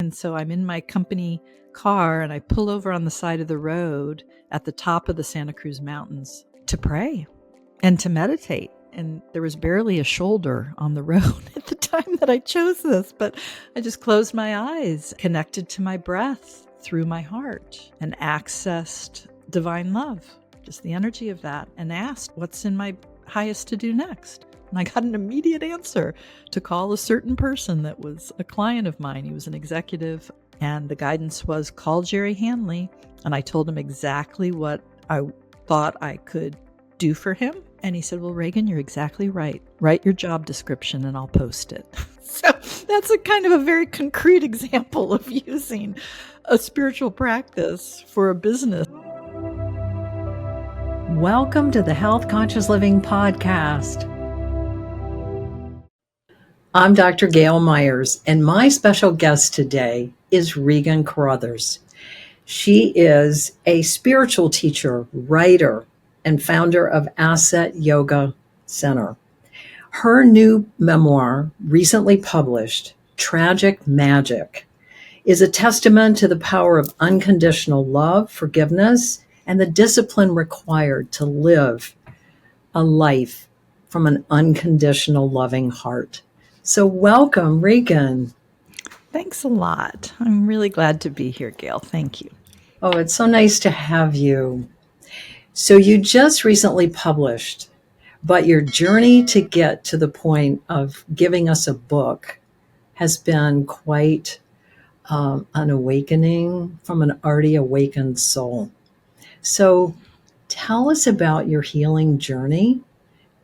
And so I'm in my company car and I pull over on the side of the road at the top of the Santa Cruz Mountains to pray and to meditate. And there was barely a shoulder on the road at the time that I chose this, but I just closed my eyes, connected to my breath through my heart, and accessed divine love, just the energy of that, and asked what's in my highest to do next. And I got an immediate answer to call a certain person that was a client of mine. He was an executive, and the guidance was call Jerry Hanley. And I told him exactly what I thought I could do for him. And he said, well, Regan, you're exactly right. Write your job description and I'll post it. So that's a kind of a very concrete example of using a spiritual practice for a business. Welcome to the Health Conscious Living Podcast. I'm Dr. Gayle Myers, and my special guest today is Regan Carothers. She is a spiritual teacher, writer, and founder of Aset Yoga Center. Her new memoir, recently published, Tragic Magic, is a testament to the power of unconditional love, forgiveness, and the discipline required to live a life from an unconditional loving heart. So welcome, Regan. Thanks a lot. I'm really glad to be here, Gayle. Thank you. Oh, it's so nice to have you. So you just recently published, but your journey to get to the point of giving us a book has been quite an awakening from an already awakened soul. So tell us about your healing journey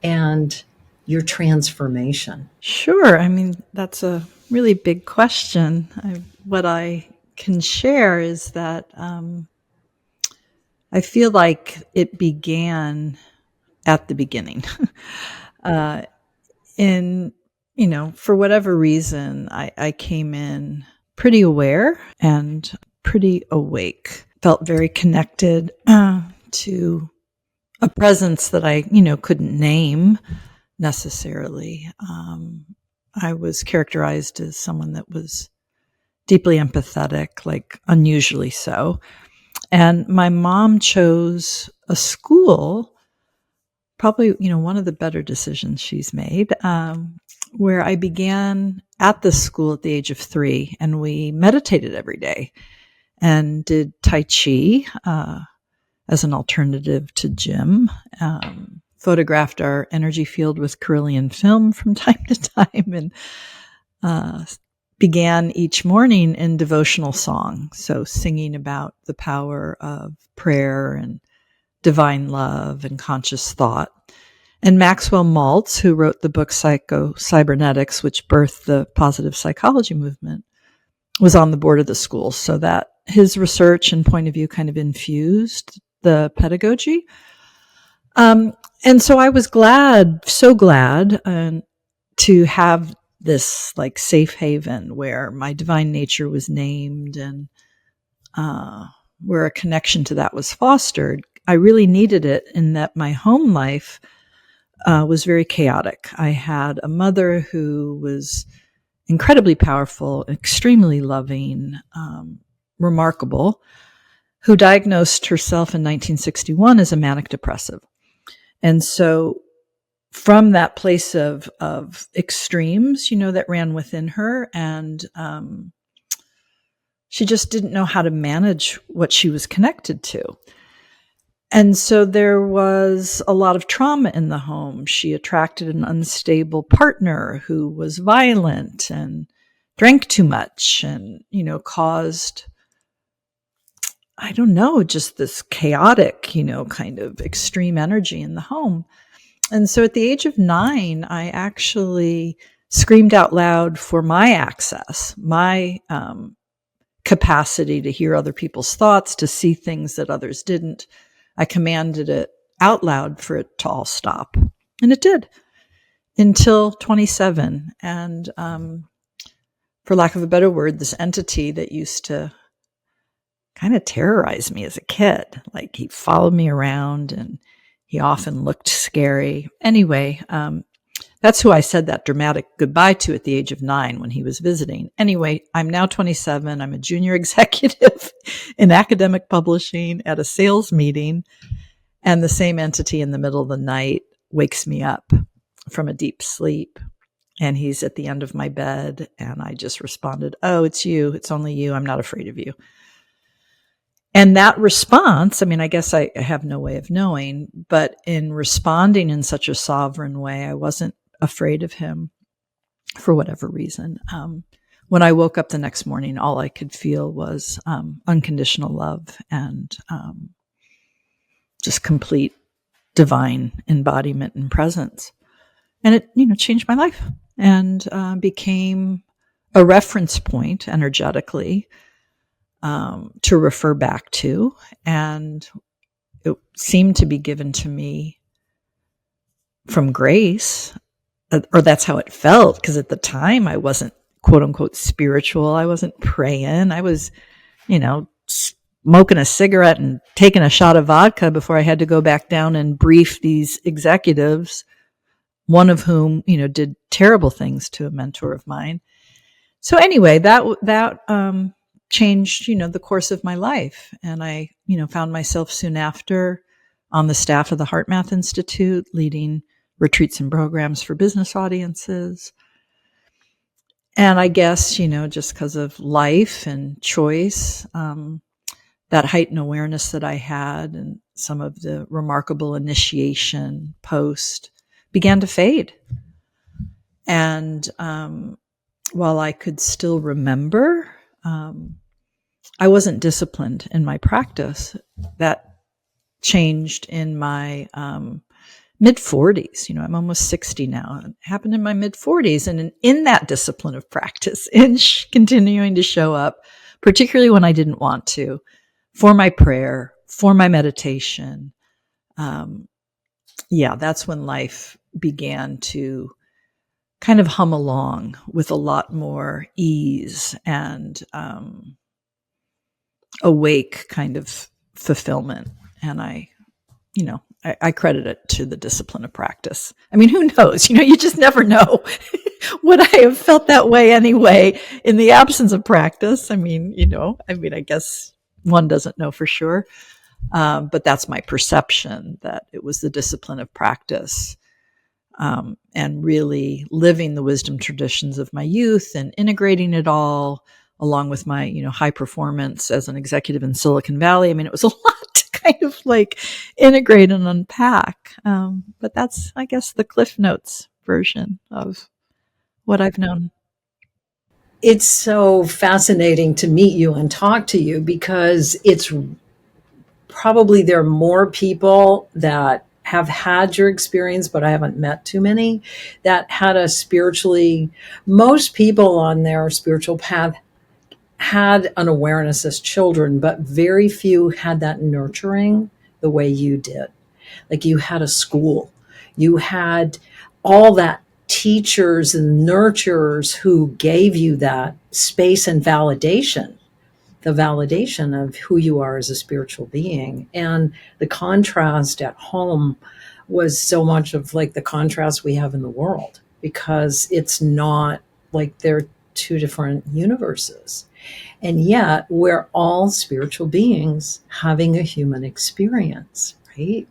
and your transformation. Sure. I mean, that's a really big question. What I can share is that I feel like it began at the beginning. For whatever reason, I came in pretty aware and pretty awake. Felt very connected to a presence that I, couldn't name necessarily. I was characterized as someone that was deeply empathetic, like unusually so. And my mom chose a school, probably, one of the better decisions she's made, where I began at this school at the age of 3, and we meditated every day and did Tai Chi as an alternative to gym, photographed our energy field with Carillion film from time to time, and began each morning in devotional song. So singing about the power of prayer and divine love and conscious thought. And Maxwell Maltz, who wrote the book Psycho-Cybernetics, which birthed the positive psychology movement, was on the board of the school. So that his research and point of view kind of infused the pedagogy. And so I was so glad to have this like safe haven where my divine nature was named and where a connection to that was fostered. I really needed it in that my home life was very chaotic. I had a mother who was incredibly powerful, extremely loving, remarkable, who diagnosed herself in 1961 as a manic depressive. And so from that place of extremes, that ran within her, and she just didn't know how to manage what she was connected to. And so there was a lot of trauma in the home. She attracted an unstable partner who was violent and drank too much and, caused, just this chaotic, kind of extreme energy in the home. And so at the age of 9, I actually screamed out loud for my access, my capacity to hear other people's thoughts, to see things that others didn't. I commanded it out loud for it to all stop. And it did until 27. And for lack of a better word, this entity that used to kind of terrorize me as a kid, like he followed me around and he often looked scary. Anyway, that That's who I said that dramatic goodbye to at the age of 9 when he was visiting. Anyway, I'm now 27. I'm a junior executive in academic publishing at a sales meeting, and the same entity in the middle of the night wakes me up from a deep sleep. And he's at the end of my bed, and I just responded, "Oh, it's you. It's only you. I'm not afraid of you." And that response, I mean, I guess I have no way of knowing, but in responding in such a sovereign way, I wasn't afraid of him for whatever reason. When I woke up the next morning, all I could feel was unconditional love and just complete divine embodiment and presence. And it, changed my life and became a reference point energetically to refer back to. And it seemed to be given to me from grace, or that's how it felt. Because at the time I wasn't quote unquote spiritual. I wasn't praying. I was, smoking a cigarette and taking a shot of vodka before I had to go back down and brief these executives, one of whom, did terrible things to a mentor of mine. So anyway, that changed, the course of my life. And I, found myself soon after on the staff of the HeartMath Institute, leading retreats and programs for business audiences. And I guess, just because of life and choice, that heightened awareness that I had and some of the remarkable initiation post began to fade. And while I could still remember, I wasn't disciplined in my practice. That changed in my mid 40s. I'm almost 60 now. It happened in my mid 40s. And in that discipline of practice, in continuing to show up, particularly when I didn't want to, for my prayer, for my meditation, that's when life began to kind of hum along with a lot more ease and awake kind of fulfillment. And I credit it to the discipline of practice. I mean, who knows? You just never know. Would I have felt that way anyway in the absence of practice? I guess one doesn't know for sure. But that's my perception, that it was the discipline of practice and really living the wisdom traditions of my youth and integrating it all along with my, high performance as an executive in Silicon Valley. I mean, it was a lot to kind of like integrate and unpack. But that's, I guess, the Cliff Notes version of what I've known. It's so fascinating to meet you and talk to you, because it's probably there are more people that have had your experience, but I haven't met too many that had a spiritually, most people on their spiritual path had an awareness as children, but very few had that nurturing the way you did. Like, you had a school, you had all that teachers and nurturers who gave you that space and validation, the validation of who you are as a spiritual being. And the contrast at home was so much of like the contrast we have in the world, because it's not like they're two different universes. And yet we're all spiritual beings having a human experience, right?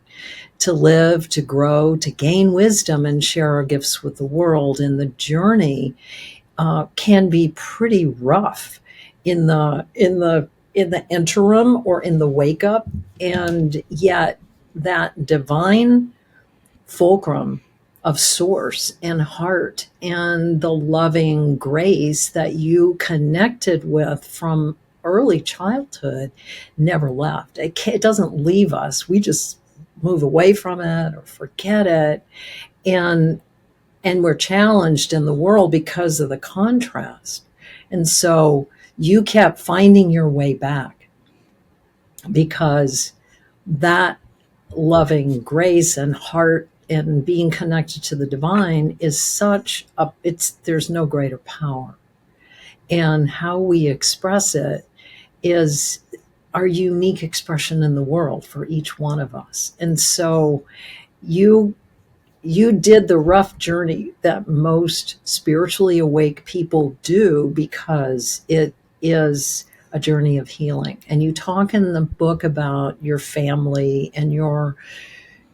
To live, to grow, to gain wisdom and share our gifts with the world. And the journey can be pretty rough in the interim or in the wake up. And yet that divine fulcrum of source and heart and the loving grace that you connected with from early childhood never left. It doesn't leave us. We just move away from it or forget it. And we're challenged in the world because of the contrast. And so you kept finding your way back, because that loving grace and heart and being connected to the divine is such a, there's no greater power. And how we express it is our unique expression in the world for each one of us. And so you you did the rough journey that most spiritually awake people do, because it is a journey of healing. And you talk in the book about your family and your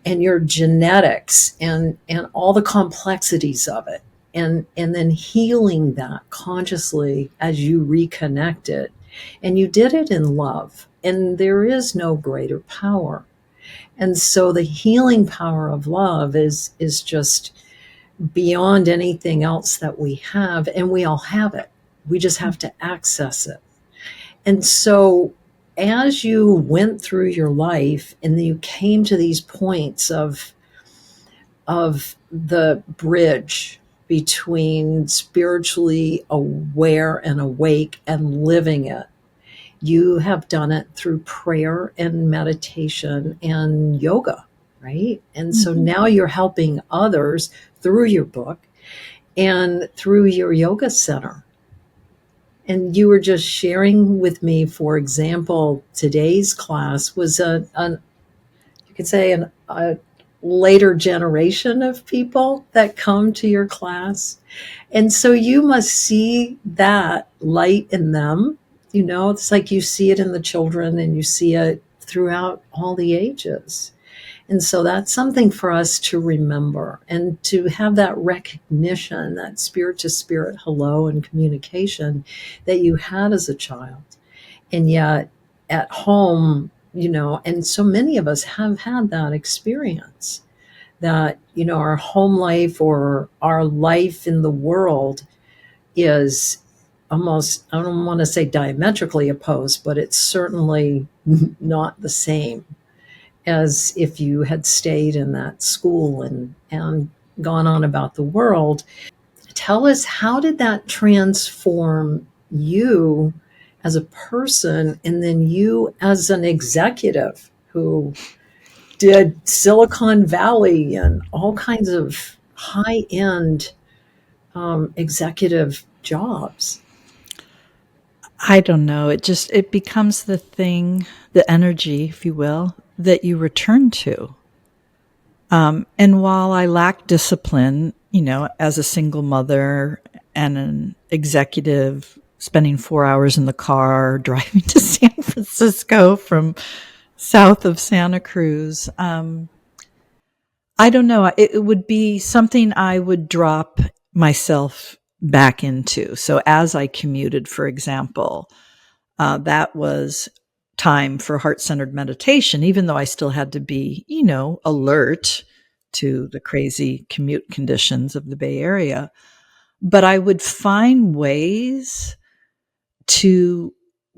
genetics and all the complexities of it, and then healing that consciously as you reconnected. And you did it in love, and there is no greater power. And so the healing power of love is just beyond anything else that we have, and we all have it. We just have to access it. And so as you went through your life and you came to these points of the bridge between spiritually aware and awake and living it, you have done it through prayer and meditation and yoga, right? And so now you're helping others through your book and through your yoga center. And you were just sharing with me, for example, today's class was you could say a later generation of people that come to your class. And so you must see that light in them. You know, it's like you see it in the children and you see it throughout all the ages. And so that's something for us to remember and to have that recognition, that spirit to spirit hello and communication that you had as a child. And yet at home, you know, and so many of us have had that experience, that, you know, our home life or our life in the world is almost, I don't want to say diametrically opposed, but it's certainly not the same as if you had stayed in that school and gone on about the world. Tell us, how did that transform you as a person, and then you as an executive who did Silicon Valley and all kinds of high-end executive jobs? I don't know. It becomes the thing, the energy, if you will, that you return to. And while I lack discipline, you know, as a single mother and an executive, spending 4 hours in the car driving to San Francisco from south of Santa Cruz, I don't know. It would be something I would drop myself back into. So as I commuted, for example, that was time for heart-centered meditation, even though I still had to be, you know, alert to the crazy commute conditions of the Bay Area. But I would find ways to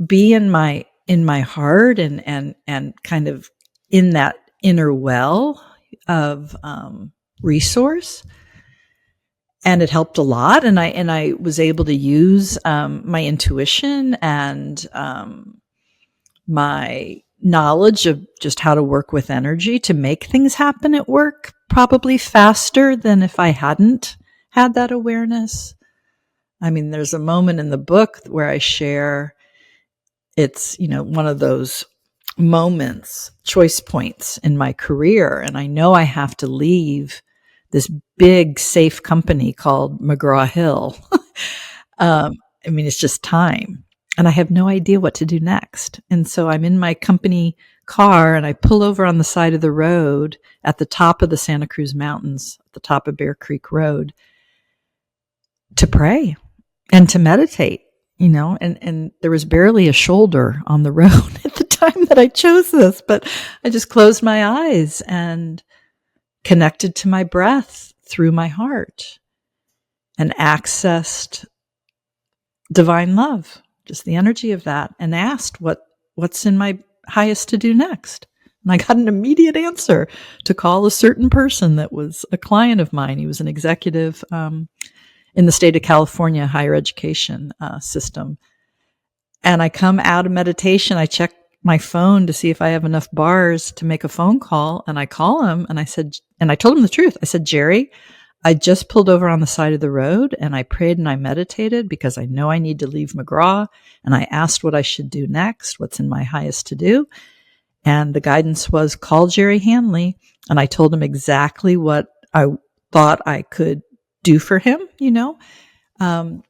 be in my heart and kind of in that inner well of resource. And it helped a lot. And I was able to use my intuition and my knowledge of just how to work with energy to make things happen at work, probably faster than if I hadn't had that awareness. I mean, there's a moment in the book where I share, it's, you know, one of those moments, choice points in my career. And I know I have to leave this big, safe company called McGraw-Hill. I mean, it's just time. And I have no idea what to do next. And so I'm in my company car and I pull over on the side of the road at the top of the Santa Cruz Mountains, at the top of Bear Creek Road, to pray and to meditate, you know, and there was barely a shoulder on the road at the time that I chose this, but I just closed my eyes and connected to my breath through my heart and accessed divine love, just the energy of that, and asked what's in my highest to do next. And I got an immediate answer to call a certain person that was a client of mine. He was an executive in the state of California higher education system. And I come out of meditation, I check my phone to see if I have enough bars to make a phone call. And I call him and I said, and I told him the truth. I said, Jerry, I just pulled over on the side of the road and I prayed and I meditated because I know I need to leave McGraw. And I asked what I should do next, what's in my highest to do. And the guidance was call Jerry Hanley. And I told him exactly what I thought I could do for him, Um,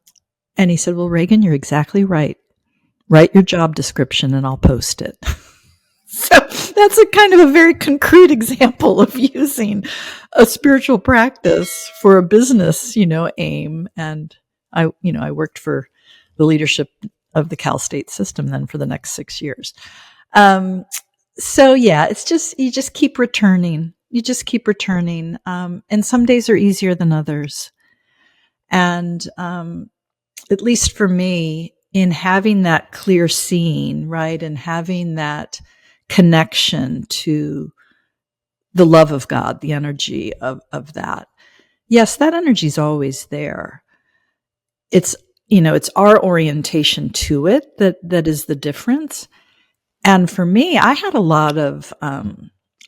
and he said, well, Reagan, you're exactly right. Write your job description and I'll post it. So that's a kind of a very concrete example of using a spiritual practice for a business, aim. And I worked for the leadership of the Cal State system then for the next 6 years. So yeah, it's just, you just keep returning. You just keep returning. And some days are easier than others. And, at least for me, in having that clear seeing, right? And having that connection to the love of God, the energy of that. Yes, that energy is always there. It's, it's our orientation to it that is the difference. And for me, I had a lot of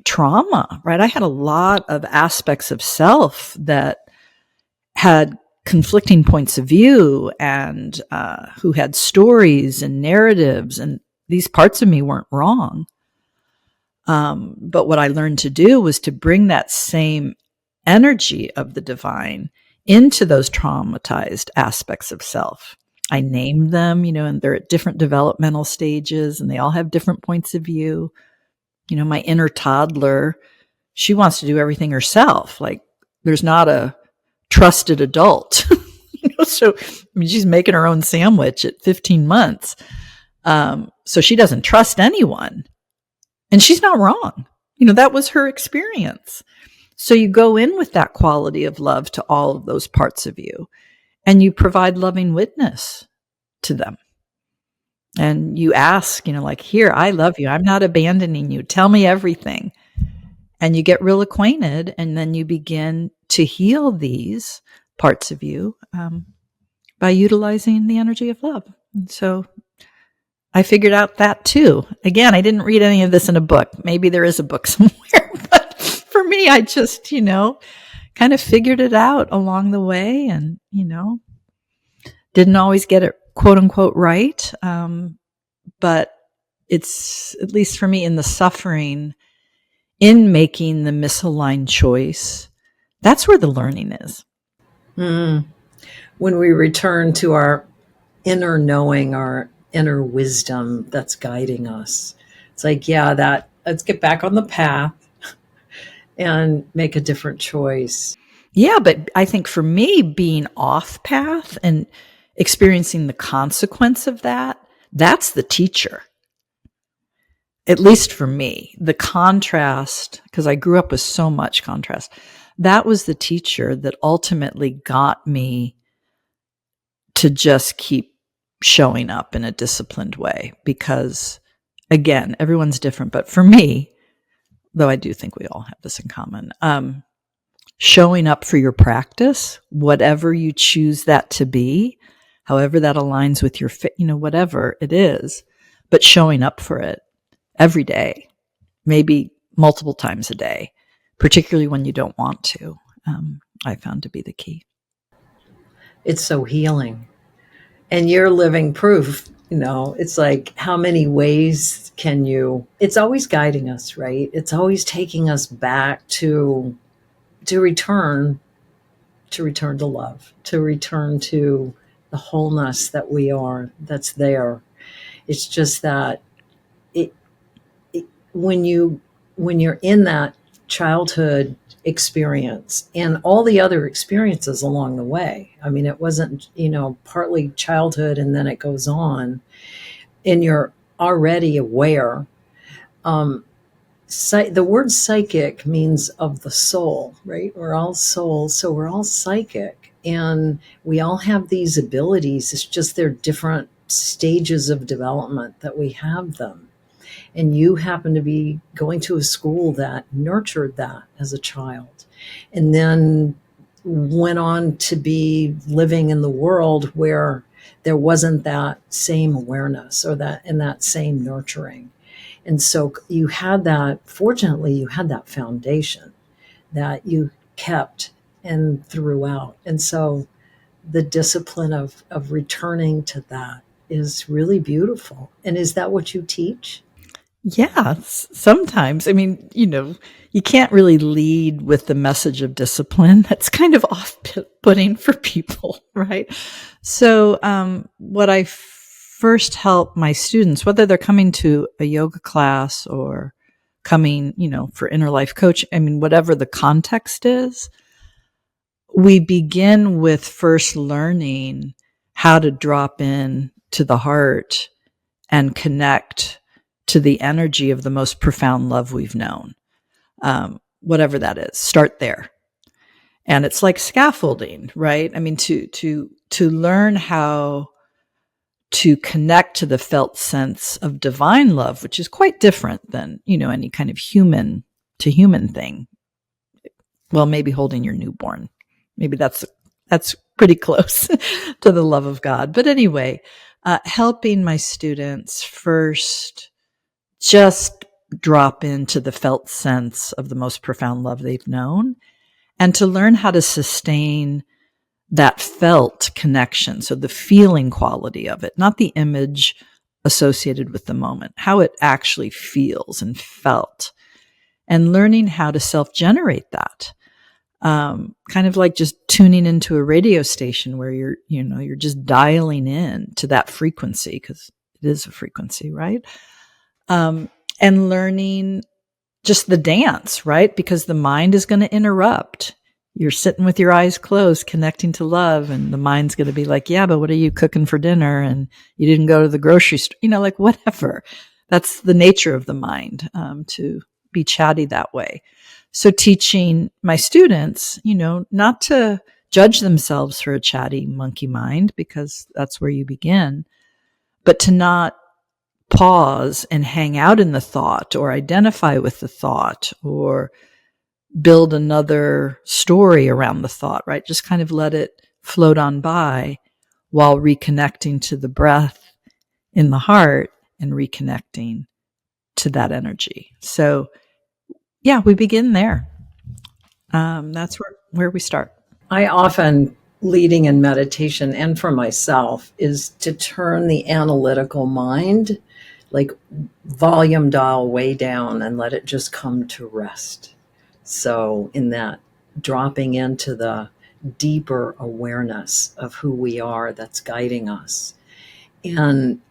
trauma, right? I had a lot of aspects of self that had conflicting points of view and who had stories and narratives, and these parts of me weren't wrong. But what I learned to do was to bring that same energy of the divine into those traumatized aspects of self. I named them, and they're at different developmental stages and they all have different points of view. My inner toddler, she wants to do everything herself. Like there's not a trusted adult. So she's making her own sandwich at 15 months. So she doesn't trust anyone. And she's not wrong. That was her experience. So you go in with that quality of love to all of those parts of you, and you provide loving witness to them. And you ask, like, here, I love you. I'm not abandoning you. Tell me everything. And you get real acquainted, and then you begin to heal these parts of you by utilizing the energy of love. And so I figured out that too. Again, I didn't read any of this in a book. Maybe there is a book somewhere, but for me, I just, kind of figured it out along the way and, didn't always get it quote unquote right. But it's, at least for me, in the suffering, in making the misaligned choice, that's where the learning is. Mm. When we return to our inner knowing, our inner wisdom that's guiding us, it's like, yeah, let's get back on the path and make a different choice. Yeah, but I think for me, being off path and experiencing the consequence of that, that's the teacher. At least for me, the contrast, because I grew up with so much contrast, that was the teacher that ultimately got me to just keep showing up in a disciplined way. Because again, everyone's different, but for me, though I do think we all have this in common, showing up for your practice, whatever you choose that to be, however that aligns with your fit, whatever it is, but showing up for it every day, maybe multiple times a day, particularly when you don't want to, I found to be the key. It's so healing. And you're living proof, it's like, how many ways can you, it's always guiding us, right? It's always taking us back to return to love, to return to the wholeness that we are, that's there. It's just that when you're in that childhood experience and all the other experiences along the way, I mean, it wasn't, partly childhood and then it goes on, and you're already aware. The word psychic means of the soul, right? We're all souls, so we're all psychic, and we all have these abilities. It's just they're different stages of development that we have them. And you happen to be going to a school that nurtured that as a child, and then went on to be living in the world where there wasn't that same awareness or that same nurturing. And so you had that, fortunately, you had that foundation that you kept and throughout. And so the discipline of returning to that is really beautiful. And is that what you teach? Yeah, sometimes. I mean, you can't really lead with the message of discipline. That's kind of off-putting for people, right? So, what I first help my students, whether they're coming to a yoga class or coming, for inner life coach, I mean, whatever the context is, we begin with first learning how to drop in to the heart and connect to the energy of the most profound love we've known. Whatever that is, start there. And it's like scaffolding, right? I mean, to learn how to connect to the felt sense of divine love, which is quite different than, any kind of human to human thing. Well, maybe holding your newborn. Maybe that's pretty close to the love of God. But anyway, helping my students first just drop into the felt sense of the most profound love they've known and to learn how to sustain that felt connection. So the feeling quality of it, not the image associated with the moment, how it actually feels and felt, and learning how to self-generate that. Kind of like just tuning into a radio station where you're just dialing in to that frequency, because it is a frequency, right? And learning just the dance, right? Because the mind is going to interrupt. You're sitting with your eyes closed, connecting to love, and the mind's going to be like, yeah, but what are you cooking for dinner? And you didn't go to the grocery store, like whatever. That's the nature of the mind, to be chatty that way. So teaching my students, not to judge themselves for a chatty monkey mind, because that's where you begin, but to not pause and hang out in the thought or identify with the thought or build another story around the thought, right? Just kind of let it float on by while reconnecting to the breath in the heart and reconnecting to that energy. So yeah, we begin there. That's where we start. I often, leading in meditation and for myself, is to turn the analytical mind, like volume dial way down, and let it just come to rest. So in that dropping into the deeper awareness of who we are that's guiding us. And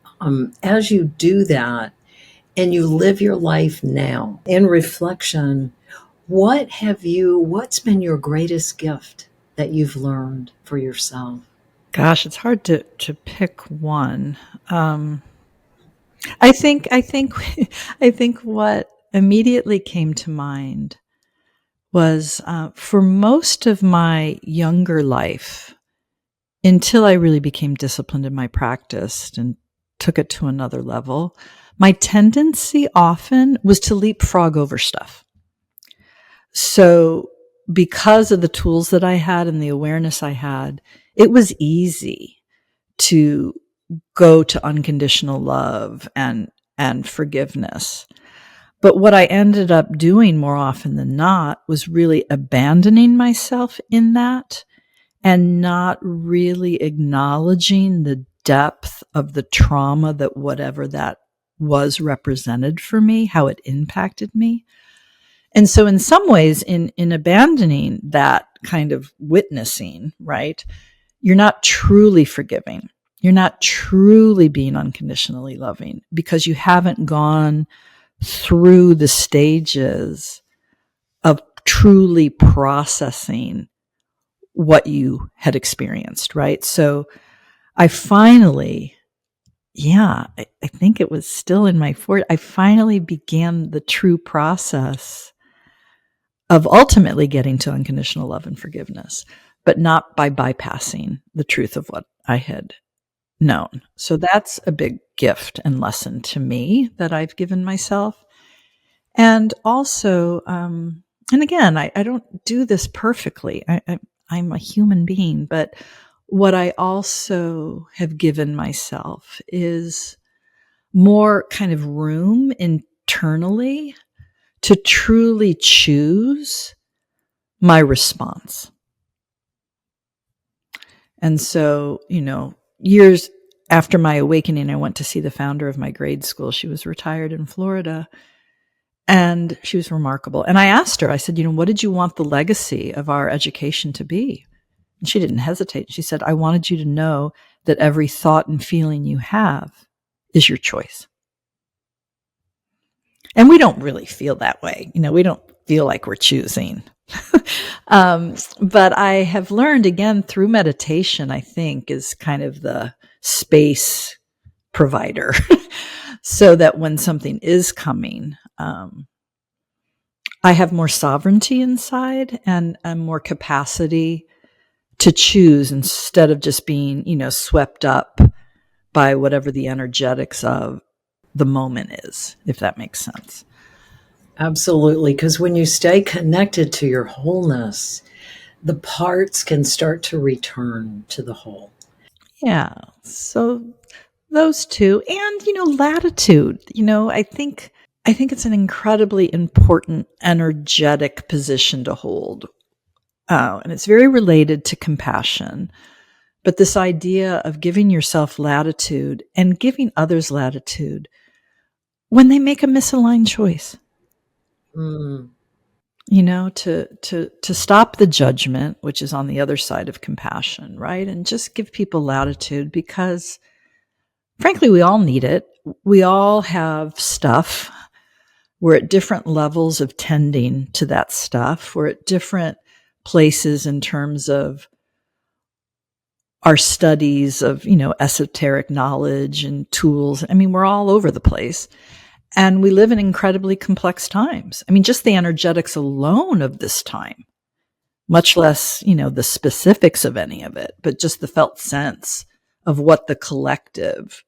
as you do that and you live your life now in reflection, what's been your greatest gift that you've learned for yourself? Gosh, it's hard to pick one. I think I think what immediately came to mind was, for most of my younger life, until I really became disciplined in my practice and took it to another level, my tendency often was to leapfrog over stuff. So because of the tools that I had and the awareness I had, it was easy to go to unconditional love and forgiveness. But what I ended up doing more often than not was really abandoning myself in that and not really acknowledging the depth of the trauma that whatever that was represented for me, how it impacted me. And so in some ways, in abandoning that kind of witnessing, right, you're not truly forgiving. You're not truly being unconditionally loving because you haven't gone through the stages of truly processing what you had experienced, right? So I finally, I think it was still in my 40s, I finally began the true process of ultimately getting to unconditional love and forgiveness, but not by bypassing the truth of what I had known. So that's a big gift and lesson to me that I've given myself. And also, and again, I don't do this perfectly. I'm a human being, but what I also have given myself is more kind of room internally to truly choose my response. And so, years after my awakening, I went to see the founder of my grade school. She was retired in Florida, and she was remarkable. And I asked her, I said, what did you want the legacy of our education to be? And she didn't hesitate. She said, I wanted you to know that every thought and feeling you have is your choice. And we don't really feel that way. We don't feel like we're choosing. But I have learned, again, through meditation, I think, is kind of the space provider so that when something is coming, I have more sovereignty inside and more capacity to choose instead of just being, swept up by whatever the energetics of the moment is, if that makes sense. Absolutely. Because when you stay connected to your wholeness, the parts can start to return to the whole. Yeah. So those two, and, latitude, I think it's an incredibly important energetic position to hold. And it's very related to compassion. But this idea of giving yourself latitude and giving others latitude when they make a misaligned choice. Mm. To stop the judgment, which is on the other side of compassion, right? And just give people latitude because, frankly, we all need it. We all have stuff. We're at different levels of tending to that stuff. We're at different places in terms of our studies of, esoteric knowledge and tools. I mean, we're all over the place. And we live in incredibly complex times. I mean, just the energetics alone of this time, much less, the specifics of any of it, but just the felt sense of what the collective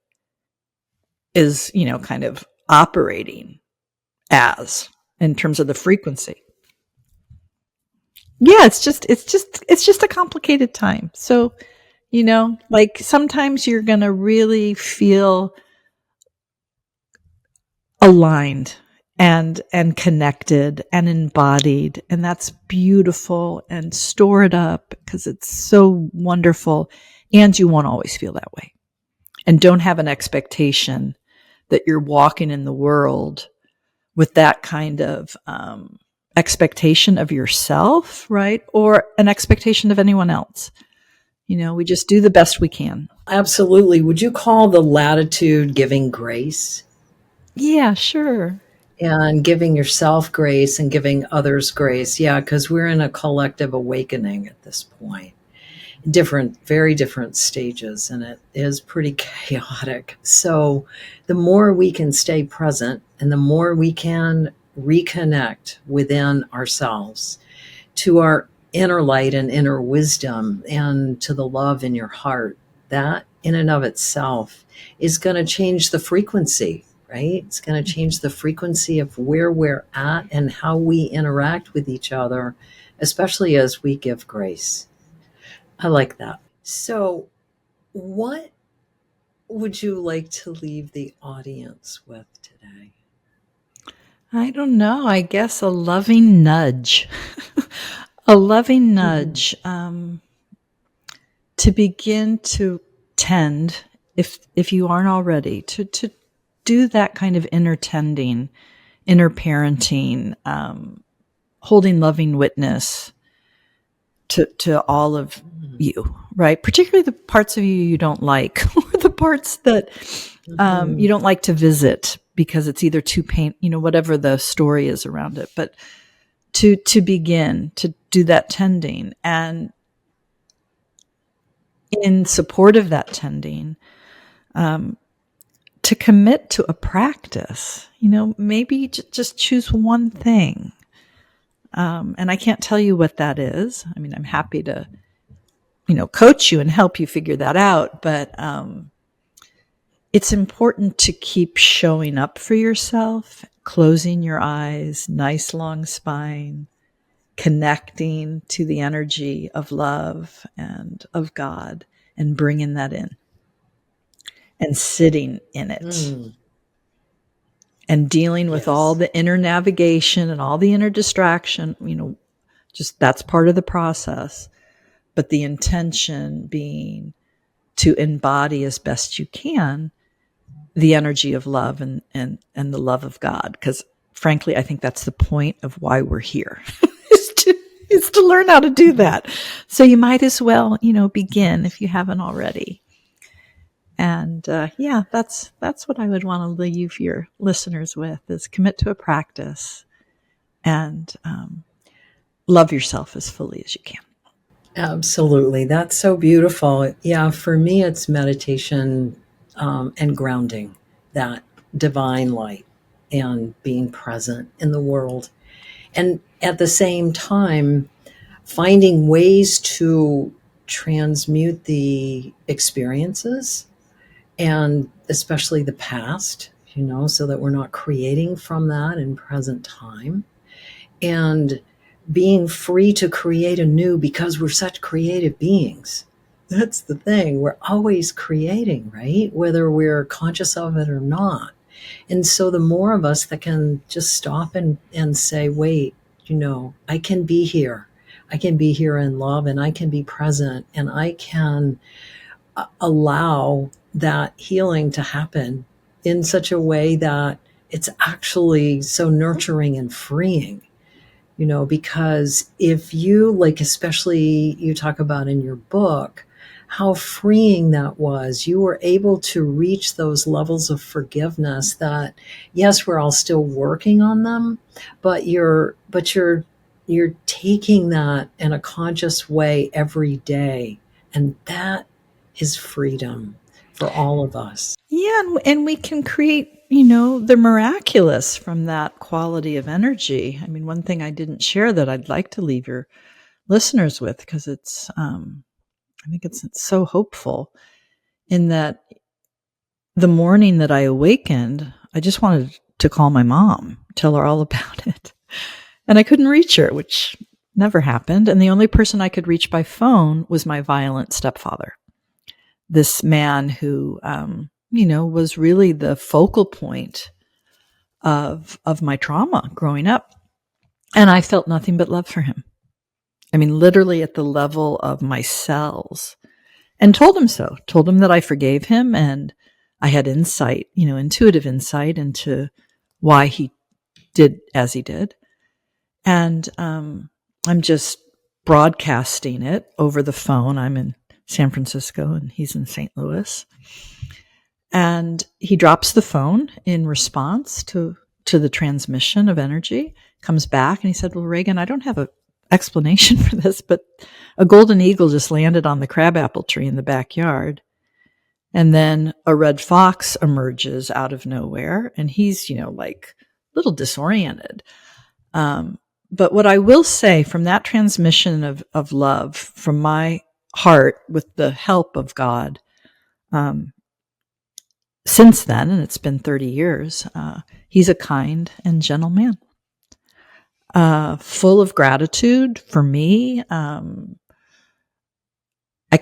is, kind of operating as in terms of the frequency. Yeah, it's just a complicated time. So, like sometimes you're going to really feel aligned and connected and embodied, and that's beautiful, and store it up because it's so wonderful, and you won't always feel that way. And don't have an expectation that you're walking in the world with that kind of expectation of yourself, right? Or an expectation of anyone else. We just do the best we can. Absolutely. Would you call the latitude giving grace? Yeah, sure. And giving yourself grace and giving others grace. Yeah, because we're in a collective awakening at this point. Very different stages, and it is pretty chaotic. So the more we can stay present and the more we can reconnect within ourselves to our inner light and inner wisdom and to the love in your heart, that in and of itself is going to change the frequency, right? It's going to change the frequency of where we're at and how we interact with each other, especially as we give grace. I like that. So, what would you like to leave the audience with today? I don't know. I guess a loving nudge. A loving nudge to begin to tend, if you aren't already, to do that kind of inner tending, inner parenting, holding loving witness to all of you, right? Particularly the parts of you don't like, or the parts that you don't like to visit because it's either too whatever the story is around it. But to begin to do that tending, and in support of that tending, to commit to a practice, maybe just choose one thing. And I can't tell you what that is. I mean, I'm happy to, coach you and help you figure that out. But it's important to keep showing up for yourself, closing your eyes, nice long spine, connecting to the energy of love and of God, and bringing that in and sitting in it. And dealing with all the inner navigation and all the inner distraction, just that's part of the process. But the intention being to embody as best you can the energy of love and the love of God. Because frankly, I think that's the point of why we're here is to learn how to do that. So you might as well, begin if you haven't already. And that's what I would want to leave your listeners with is commit to a practice and love yourself as fully as you can. Absolutely. That's so beautiful. Yeah, for me, it's meditation and grounding that divine light and being present in the world. And at the same time, finding ways to transmute the experiences and especially the past, so that we're not creating from that in present time. And being free to create anew because we're such creative beings. That's the thing. We're always creating, right? Whether we're conscious of it or not. And so the more of us that can just stop and say, wait, I can be here. I can be here in love and I can be present and I can allow that healing to happen in such a way that it's actually so nurturing and freeing. Because if you especially you talk about in your book, how freeing that was, you were able to reach those levels of forgiveness that, yes, we're all still working on them, but you're taking that in a conscious way every day. And that is freedom for all of us. Yeah. And we can create, the miraculous from that quality of energy. I mean, one thing I didn't share that I'd like to leave your listeners with, because it's, I think it's so hopeful in that the morning that I awakened, I just wanted to call my mom, tell her all about it. And I couldn't reach her, which never happened. And the only person I could reach by phone was my violent stepfather. This man who, was really the focal point of my trauma growing up. And I felt nothing but love for him. I mean, literally at the level of my cells, and told him so, told him that I forgave him and I had insight, intuitive insight into why he did as he did. And I'm just broadcasting it over the phone. I'm in San Francisco and he's in St. Louis. And he drops the phone in response to the transmission of energy, comes back and he said, well, Regan, I don't have an explanation for this, but a golden eagle just landed on the crabapple tree in the backyard. And then a red fox emerges out of nowhere and he's, a little disoriented. But what I will say from that transmission of love from my heart with the help of God, since then, and it's been 30 years, he's a kind and gentle man, full of gratitude for me. I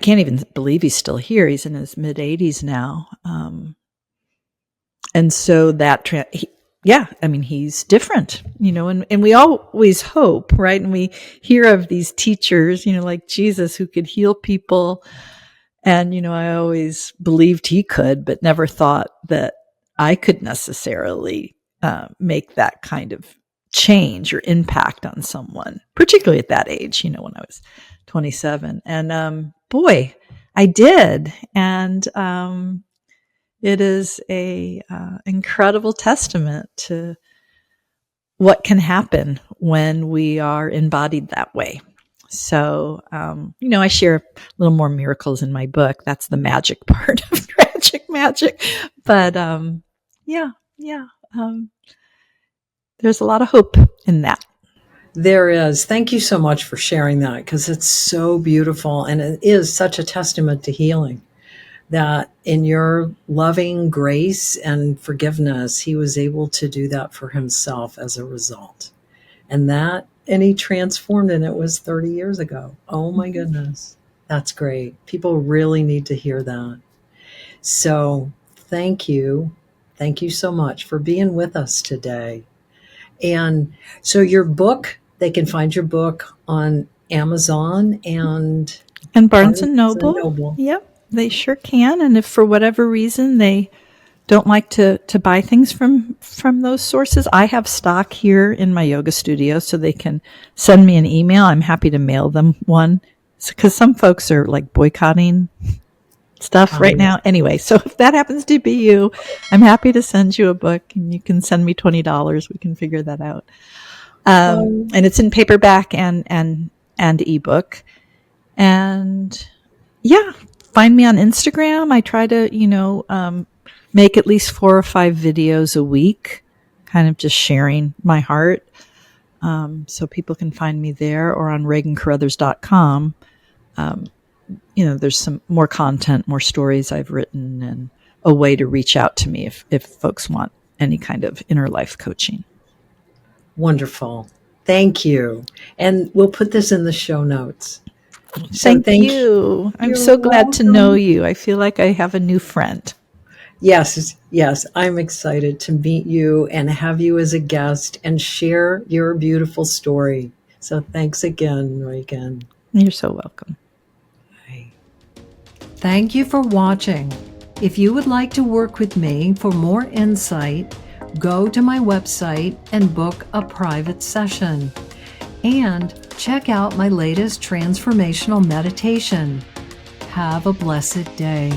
can't even believe he's still here. He's in his mid-80s now. And so that, he's different, and we always hope, right? And we hear of these teachers, like Jesus who could heal people. And, I always believed he could, but never thought that I could necessarily make that kind of change or impact on someone, particularly at that age, when I was 27. And boy, I did. And it is a incredible testament to what can happen when we are embodied that way. So, I share a little more miracles in my book. That's the magic part of tragic magic. But, there's a lot of hope in that. There is. Thank you so much for sharing that because it's so beautiful. And it is such a testament to healing that in your loving grace and forgiveness, he was able to do that for himself as a result. And he transformed, and it was 30 years ago. Oh my goodness. That's great. People really need to hear that. So thank you. Thank you so much for being with us today. And so your book, they can find your book on Amazon and Barnes and Noble. Yep. They sure can. And if for whatever reason they don't like to buy things from those sources, I have stock here in my yoga studio, so they can send me an email. I'm happy to mail them one, because some folks are like boycotting stuff right now. Anyway, so if that happens to be you, I'm happy to send you a book, and you can send me $20. We can figure that out. And it's in paperback and ebook. And yeah, find me on Instagram. I try to, make at least 4 or 5 videos a week, kind of just sharing my heart. So people can find me there, or on regancarothers.com. There's some more content, more stories I've written, and a way to reach out to me if folks want any kind of inner life coaching. Wonderful. Thank you. And we'll put this in the show notes. Thank you. I'm so glad to know you. I feel like I have a new friend. Yes. I'm excited to meet you and have you as a guest and share your beautiful story. So thanks again, Regan. You're so welcome. Bye. Thank you for watching. If you would like to work with me for more insight, go to my website and book a private session. And check out my latest transformational meditation. Have a blessed day.